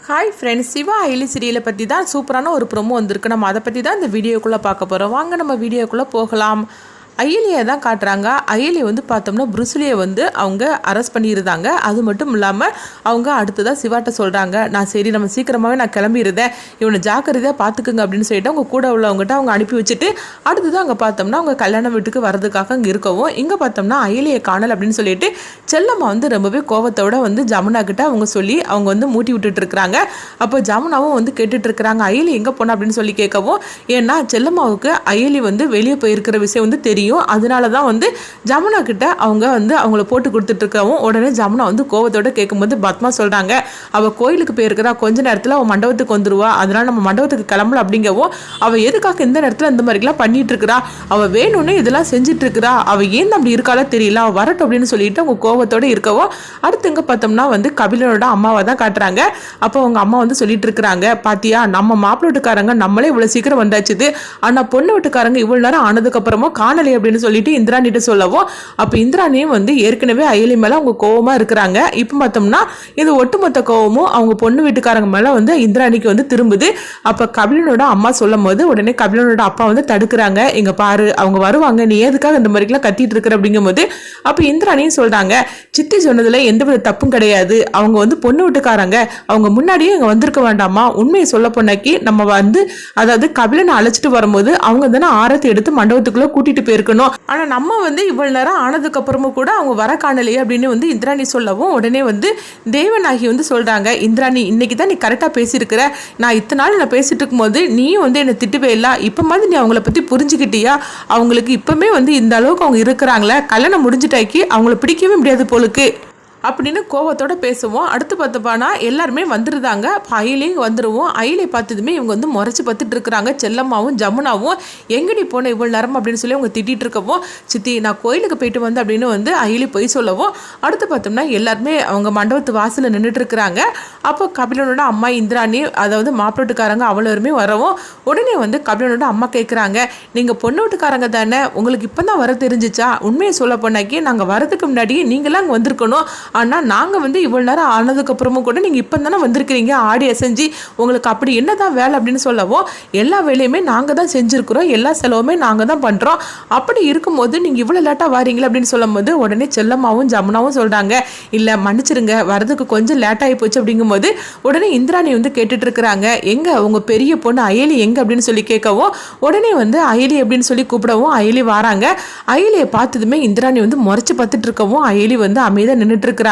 Hi friends, Siva Ayali சீரியலை பற்றி தான் சூப்பரான ஒரு ப்ரோமோ வந்திருக்கு. நம்ம அதை பற்றி தான் இந்த வீடியோக்குள்ளே பார்க்க போகிறோம். வாங்க நம்ம வீடியோக்குள்ளே போகலாம். அயலியை தான் காட்டுறாங்க. அயலி பார்த்தோம்னா புருஸ்லியை அவங்க அரெஸ்ட் பண்ணியிருந்தாங்க. அது மட்டும் இல்லாமல் அவங்க அடுத்ததாக சிவாட்ட சொல்கிறாங்க, நான் சரி நம்ம சீக்கிரமாகவே நான் கிளம்பிடுறேன், இவனை ஜாக்கிரதையாக பார்த்துக்குங்க அப்படின்னு சொல்லிட்டு அவங்க கூட உள்ளவங்ககிட்ட அவங்க அனுப்பி வச்சுட்டு அடுத்தது அங்கே பார்த்தோம்னா அவங்க கல்யாண வீட்டுக்கு வரதுக்காக அங்கே இருக்கவும் இங்கே பார்த்தோம்னா அயலியை காணல் அப்படின்னு சொல்லிட்டு செல்லம்மா ரொம்பவே கோவத்தோட ஜமுனா கிட்ட அவங்க சொல்லி அவங்க மூட்டி விட்டுட்டு இருக்கிறாங்க. அப்போ ஜமுனாவும் கேட்டுட்டு இருக்கிறாங்க, அயலி எங்கே போனா அப்படின்னு சொல்லி கேட்கவும், ஏன்னா செல்லம்மாவுக்கு அயலி வெளியே போயிருக்கிற விஷயம் தெரியும். அதனால தான் ஜமுனா கிட்ட அவங்க அவங்கள போட்டு கொடுத்துட்டு இருக்கவும் உடனே ஜமுனா கோவத்தோட கேட்கும்போது பத்மா சொல்றாங்க, அவ கோயிலுக்கு போயிருக்கிறா, கொஞ்ச நேரத்தில் அவள் மண்டபத்துக்கு வந்துருவா, அதனால நம்ம மண்டபத்துக்கு கிளம்பல அப்படிங்கவும், அவள் எதுக்காக இந்த நேரத்தில் இந்த மாதிரிலாம் பண்ணிட்டு இருக்கிறா, அவள் வேணும்னு இதெல்லாம் செஞ்சுட்டு இருக்கிறா, அவள் ஏன் அப்படி இருக்காளோ தெரியல, அவள் வரட்டும் அப்படின்னு சொல்லிட்டு அவங்க கோவத்தோட இருக்கவும் அடுத்து இங்கே பார்த்தோம்னா கபிலனோட அம்மாவை தான் காட்டுறாங்க. அப்போ அவங்க அம்மா சொல்லிட்டு இருக்கிறாங்க, பாத்தியா நம்ம மாப்பிள்ளை வீட்டுக்காரங்க நம்மளே இவ்வளோ சீக்கிரம் வந்தாச்சுது, ஆனால் பொண்ணு வீட்டுக்காரங்க இவ்வளோ நேரம் ஆனதுக்கு அப்புறமா காணலை அப்படின்னு சொல்லிட்டு இந்திராணிட்ட சொல்லவும், அப்போ இந்திராணியும் ஏற்கனவே அயலி மேலே அவங்க கோவமா இருக்கிறாங்க. இப்போ பார்த்தோம்னா இது ஒட்டுமொத்த கோவமும் அவங்க பொண்ணு வீட்டுக்காரங்க மேலே இந்திராணிக்கு திரும்புது. அப்போ கபிலனோட அம்மா சொல்லும் போது உடனே கபிலனோட அப்பா தடுக்கிறாங்க, இங்க பாரு அவங்க வருவாங்க, நீ எதுக்காக இந்த மாதிரிலாம் கத்திட்டு இருக்கிற அப்படிங்கும் போது அப்போ இந்திராணியும் சொல்றாங்க, சித்தி சொன்னதுல எந்தவித தப்பும் கிடையாது, அவங்க பொண்ணு வீட்டுக்காரங்க, அவங்க முன்னாடியே இங்க வந்திருக்க வேண்டாமா, உண்மையை சொல்ல போனாக்கி நம்ம அதாவது கபிலனை அழைச்சிட்டு வரும்போது அவங்க தானே ஆரத்தி எடுத்து மண்டபத்துக்குள்ள கூட்டிட்டு போயிருக்கணும், ஆனா நம்ம இவ்வளவு நேரம் ஆனதுக்கு அப்புறமும் கூட அவங்க வர காணலையே அப்படின்னு இந்திராணி சொல்லவும் உடனே தேவனாகி சொல்றாங்க, இந்திராணி இன்னைக்கு தான் நீ கரெக்டா பேசியிருக்கிற, நான் இத்தனை நாள் நான் பேசிட்டு இருக்கும் போது நீயும் என்னை திட்டுவே இல்லை, இப்ப மாதிரி நீ அவங்கள பத்தி புரிஞ்சுக்கிட்டியா, அவங்களுக்கு இப்பவுமே இந்த அளவுக்கு அவங்க இருக்கிறாங்களே, கல்யாணம் முடிஞ்சிட்டாக்கி அவங்கள பிடிக்கவே முடியாது போலுக்கு அப்படின்னு கோவத்தோட பேசுவோம். அடுத்து பார்த்தப்பானா எல்லாருமே வந்துருந்தாங்க. அயலியும் வந்துடுவோம். அயலை பார்த்ததுமே இவங்க முறைச்சி பார்த்துட்டு இருக்கிறாங்க. செல்லம்மாவும் ஜமுனாவும் எங்கடி போன இவ்வளோ நேரம் அப்படின்னு சொல்லி அவங்க திட்டிகிட்டு இருக்கவும், சித்தி நான் கோயிலுக்கு போயிட்டு அப்படின்னு அயலி போய் சொல்லவும் அடுத்து பார்த்தோம்னா எல்லாருமே அவங்க மண்டபத்து வாசலில் நின்றுட்டு இருக்கிறாங்க. அப்போ கபிலனோட அம்மா இந்திராணி அதாவது மாப்பிள்ளட்டுக்காரங்க அவ்வளோருமே வரவும் உடனே கபிலனோட அம்மா கேட்குறாங்க, நீங்கள் பொண்ணு வீட்டுக்காரங்க தானே, உங்களுக்கு இப்போ தான் வர தெரிஞ்சிச்சா, உண்மையை சொல்ல போனாக்கி நாங்கள் வரதுக்கு முன்னாடியே நீங்களாம் அங்கே வந்திருக்கணும், ஆனால் நாங்கள் இவ்வளோ நேரம் ஆனதுக்கப்புறமும் கூட நீங்கள் இப்போ தானே வந்திருக்கிறீங்க, ஆடி அசைஞ்சு உங்களுக்கு அப்படி என்ன தான் வேலை அப்படின்னு சொல்லவோ, எல்லா வேலையுமே நாங்கள் தான் செஞ்சுருக்குறோம், எல்லா செலவுமே நாங்கள் தான் பண்ணுறோம், அப்படி இருக்கும்போது நீங்கள் இவ்வளோ லேட்டாக வாரீங்களா அப்படின்னு சொல்லும் போது உடனே செல்லம்மாவும் ஜமுனாவும் சொல்கிறாங்க, இல்லை மன்னிச்சிருங்க வரதுக்கு கொஞ்சம் லேட்டாகி போச்சு அப்படிங்கும்போது உடனே இந்திராணி கேட்டுட்டு இருக்கிறாங்க, எங்கே உங்கள் பெரிய பொண்ணு அயலி எங்கே அப்படின்னு சொல்லி கேட்கவும் உடனே அயலி அப்படின்னு சொல்லி கூப்பிடவும் அயலி வராங்க. அயலியை பார்த்ததுமே இந்திராணி முறைச்சு பார்த்துட்டு இருக்கவும் அயலி அமைதியாக நின்றுட்டு இருக்கிறாங்க.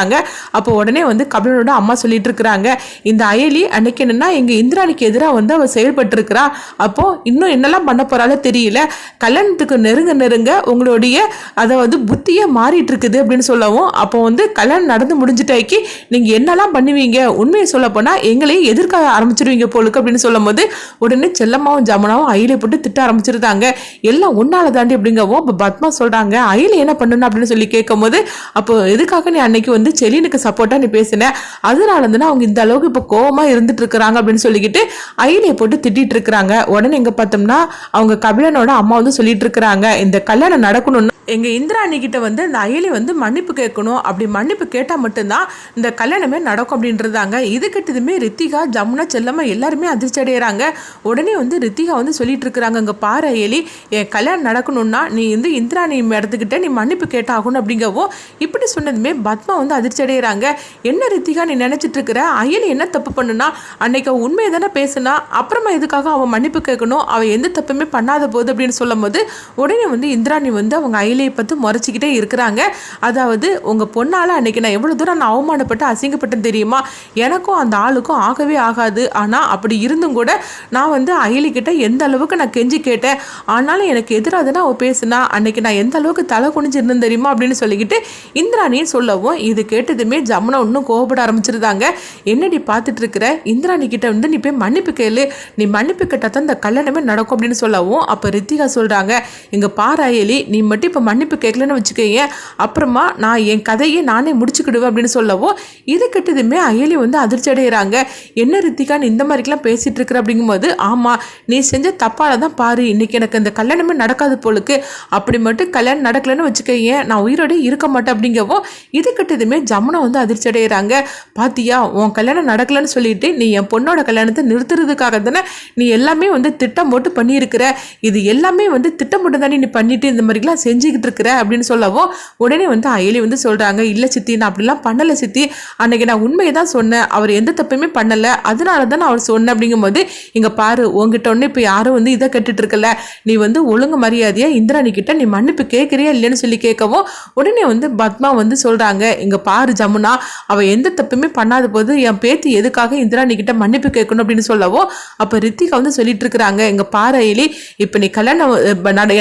அப்போ உடனே கபிலனோட அம்மா சொல்லிட்டு இருக்கிறாங்க, இந்த அயலி அன்னைக்கு என்னன்னா எங்க இந்திராணிக்கு எதிராக அவ செயல்பட்டு இருக்கிறா, அப்போ இன்னும் என்னெல்லாம் பண்ண போறாலும் தெரியல, கல்யாணத்துக்கு நெருங்க நெருங்க உங்களுடைய அதாவது புத்தியே மாறிட்டு இருக்குது அப்படின்னு சொல்லவும், அப்போ கல்யாணம் நடந்து முடிஞ்சிட்டாக்கி நீங்க என்னெல்லாம் பண்ணுவீங்க, உண்மையை சொல்ல போனா எங்களையும் எதிர்க்க ஆரம்பிச்சிருவீங்க போலுக்கு அப்படின்னு சொல்லும் போது உடனே செல்லம்மாவும் ஜமுனாவும் அயலை போட்டு திட்ட ஆரம்பிச்சிருந்தாங்க, எல்லாம் ஒன்னால தாண்டி அப்படிங்கவும் அப்போ பத்மா சொல்றாங்க, அயலை என்ன பண்ணணும் அப்படின்னு சொல்லி கேட்கும் போது, அப்போ எதுக்காக நீ அன்னைக்கு செலினுக்கு சப்போர்ட்டா நீ பேசின, அதனால இருந்தா அவங்க இந்த அளவுக்கு இப்ப கோவமா இருந்துட்டு இருக்கிறாங்க அப்படின்னு சொல்லிக்கிட்டு அயலியை போட்டு திட்டிட்டு இருக்கிறாங்க. உடனே எங்க பார்த்தோம்னா அவங்க கபிலனோட அம்மா சொல்லிட்டு இருக்கிறாங்க, இந்த கல்யாணம் நடக்கணும்னு எங்க இந்திராணி கிட்ட இந்த அயலி மன்னிப்பு கேட்கணும், அப்படி மன்னிப்பு கேட்டா மட்டும்தான் இந்த கல்யாணமே நடக்கும் அப்படின்றதாங்க. இது கிட்டதுமே ரித்திகா ஜமுனா செல்லம்மா எல்லாருமே அதிர்ச்சி அடைகிறாங்க. உடனே ரித்திகா சொல்லிட்டு இருக்கிறாங்க, இங்க பாரு அயலி, என் கல்யாணம் நடக்கணும்னா நீ இந்திராணி இடத்துக்கிட்ட நீ மன்னிப்பு கேட்டாகணும் அப்படிங்கவோ இப்படி சொன்னதுமே பத்மா அதிர்ச்சி அடைகிறாங்க. என்ன ரித்திகா நீ நினைச்சிட்டு இருக்கிற, அயலி என்ன தப்பு பண்ணுனா, அன்னைக்கு அவன் உண்மையை தானே பேசுனா, அப்புறமா எதுக்காக அவன் மன்னிப்பு கேட்கணும், அவன் எந்த தப்புமே பண்ணாத போது அப்படின்னு சொல்லும் போது உடனே இந்திராணி அவங்க அயலியை பார்த்து முறைச்சிக்கிட்டே இருக்கிறாங்க. அதாவது உங்க பொண்ணால அன்னைக்கு நான் எவ்வளவு தூரம் நான் அவமானப்பட்டு அசிங்கப்பட்டேன் தெரியுமா, எனக்கும் அந்த ஆளுக்கும் ஆகவே ஆகாது, ஆனா அப்படி இருந்தும் கூட நான் அயலி கிட்ட எந்த அளவுக்கு நான் கெஞ்சி கேட்டேன், ஆனாலும் எனக்கு எதிராக தானே அவள் பேசுனா, அன்னைக்கு நான் எந்த அளவுக்கு தலை குனிஞ்சு இருந்தேன் தெரியுமா அப்படின்னு சொல்லிக்கிட்டு இந்திராணியும் சொல்லவும் இது கேட்டதுமே ஜமுனா இன்னும் கோவப்பட ஆரம்பிச்சிருந்தாங்க. என்னடி பார்த்துட்டு இருக்கிற, இந்திராணி கிட்ட நீ போய் மன்னிப்பு கேளு, நீ மன்னிப்பு கேட்டா தான் இந்த கல்யாணமே நடக்கும் அப்படின்னு சொல்லவும் அப்போ ரித்திகா சொல்றாங்க, இங்க பாரு அயலி, நீ மட்டும் இப்போ மன்னிப்பு கேட்கலன்னு வச்சுக்கோங்க, அப்புறமா நான் என் கதையை நானே முடிச்சுக்கிடுவேன் அப்படின்னு சொல்லவும் இது கிட்டதுமே அயலி அதிர்ச்சி அடைகிறாங்க. என்ன ரித்திகா நீ இந்த மாதிரிக்கெல்லாம் பேசிட்டு இருக்கிற அப்படிங்கும்போது, ஆமா நீ செஞ்ச தப்பால தான் பாரு இன்னைக்கு எனக்கு இந்த கல்யாணமே நடக்காது போலுக்கு, அப்படி மட்டும் கல்யாணம் நடக்கலன்னு வச்சுக்கோங்க நான் உயிரோட இருக்க மாட்டேன் அப்படிங்கவும் இது கிட்டது கேட்டதுமே ஜமுனா வந்து அதிர்ச்சி அடைகிறாங்க. பாத்தியா உன் கல்யாணம் நடக்கலன்னு சொல்லிட்டு நீ என் பொண்ணோட கல்யாணத்தை நிறுத்துறதுக்காக தானே நீ எல்லாமே வந்து திட்டம் போட்டு பண்ணியிருக்கிற, இது எல்லாமே வந்து திட்டம் போட்டு தானே நீ பண்ணிட்டு இந்த மாதிரிலாம் செஞ்சுக்கிட்டு இருக்கிற அப்படின்னு சொல்லவும் உடனே வந்து அயலி வந்து சொல்றாங்க, இல்ல சித்தி நான் அப்படிலாம் பண்ணல சித்தி, அன்னைக்கு நான் உண்மையை தான் சொன்னேன், அவர் எந்த தப்புமே பண்ணல, அதனால தான் அவர் சொன்னேன். அப்படிங்கும்போது இங்க பாரு உங்ககிட்ட ஒன்று இப்போ யாரும் வந்து இதை கட்டுட்டு இருக்கல, நீ வந்து ஒழுங்கு மரியாதையா இந்திராணி கிட்ட நீ மன்னிப்பு கேட்கறியா இல்லைன்னு சொல்லி கேட்கவும் உடனே வந்து பத்மா வந்து சொல்றாங்க, இங்க பாரு ஜமுனா அவ எந்த தப்புமே பண்ணாத போது என் பேத்தி எதுக்காக இந்திராணி கிட்ட மன்னிப்பு கேட்கணும் அப்படின்னு சொல்லவும் அப்ப ரித்திகா வந்து சொல்லிட்டு இருக்கிறாங்க, இங்க பாரு அயலி இப்ப நீ கல்யாணம்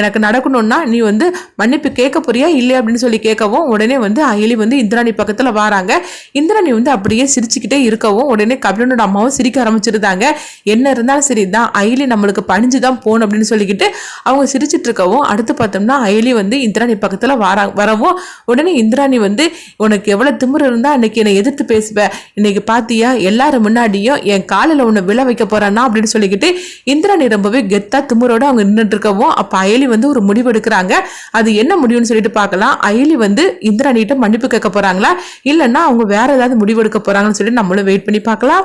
எனக்கு நடக்கணும்னா நீ வந்து மன்னிப்பு கேட்க போறியா இல்லையா அப்படின்னு சொல்லி கேட்கவும் உடனே வந்து அயலி வந்து இந்திராணி பக்கத்துல வராங்க. இந்திராணி வந்து அப்படியே சிரிச்சுக்கிட்டே இருக்கவும் உடனே கபிலனோட அம்மாவும் சிரிக்க ஆரம்பிச்சிருந்தாங்க. என்ன இருந்தாலும் சரிதான் அயலி நம்மளுக்கு பணிஞ்சுதான் போகணும் அப்படின்னு சொல்லிக்கிட்டு அவங்க சிரிச்சிட்டு இருக்கவும் அடுத்து பார்த்தோம்னா அயலி வந்து இந்திராணி பக்கத்துல வரவும் உடனே இந்திராணி வந்து உனக்கு எவ்வளவு திமிரு இருந்தா அன்னைக்கு என்னை எதிர்த்து பேசுவ, இன்னைக்கு பாத்தியா எல்லாரும் முன்னாடியும் என் காலில் உன்னை விழ வைக்க போறானா அப்படின்னு சொல்லிக்கிட்டு இந்திராணி ரொம்பவே கெத்தா திமிரோட அவங்க நின்றுட்டு இருக்கவும் அப்ப அயலி வந்து ஒரு முடிவு எடுக்கிறாங்க. அது என்ன முடிவுன்னு சொல்லிட்டு பார்க்கலாம். அயலி வந்து இந்திராணிகிட்ட மன்னிப்பு கேட்க போறாங்களா இல்லைன்னா அவங்க வேற ஏதாவது முடிவு எடுக்க போறாங்கன்னு சொல்லி நம்மளும் வெயிட் பண்ணி பார்க்கலாம்.